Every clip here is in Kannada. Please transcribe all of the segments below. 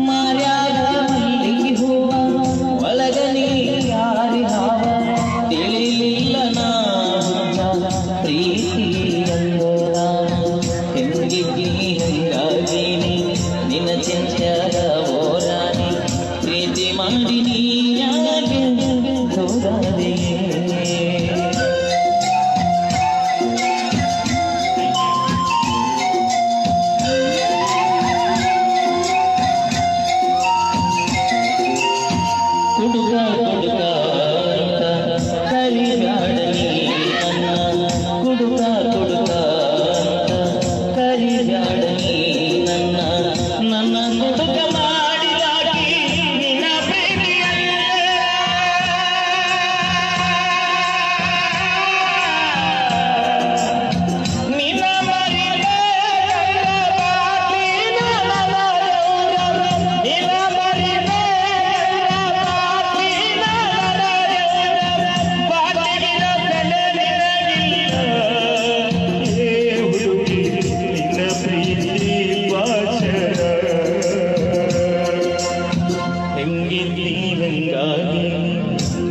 ಮಾರ್ಯಾಗ ಮಲ್ಲಿಗೆ ಹೂವ ಒಳಗನೆ ಯಾರಿ ಹಾವ ತಿಳಿಲಿಲ್ಲ ನಾ ಪ್ರೀತಿ ಅಂದರ ಹೆಂಗಿದ್ದಿ ಹೆಂಗಾಗೀನಿ ನಿನ್ನ ಚಿಂತ್ಯದ ಓರಾನಿ ಪ್ರೀತಿ ಮಾಡಿ ನೀ ಯಾಕೆ ದೂರಾದೆ ಕುಡುಕ ಕುಡುಕ ಕರಿಬ್ಯಾಡನಿ ನನ್ನ ಕುಡುಕ ಕುಡುಕ ಕರಿಬ್ಯಾಡನಿ ನನ್ನ ನನ್ನ ಕುಡುಕ ಮಾಡಿದಾಗಿ ನಿನ್ನ ಪ್ರೀತಿಯಲ್ಲೇ ನಿನ್ನ ಮರಿಲೇ ನಿನ್ನ ಮರಿಲೇ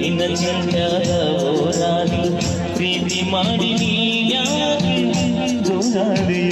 ನಿನ್ನ ಚಿಂತ್ಯದ ಓರಾನಿ ಪ್ರೀತಿ ಮಾಡಿ ನೀ ಯಾಕೆ ದೂರಾದೆ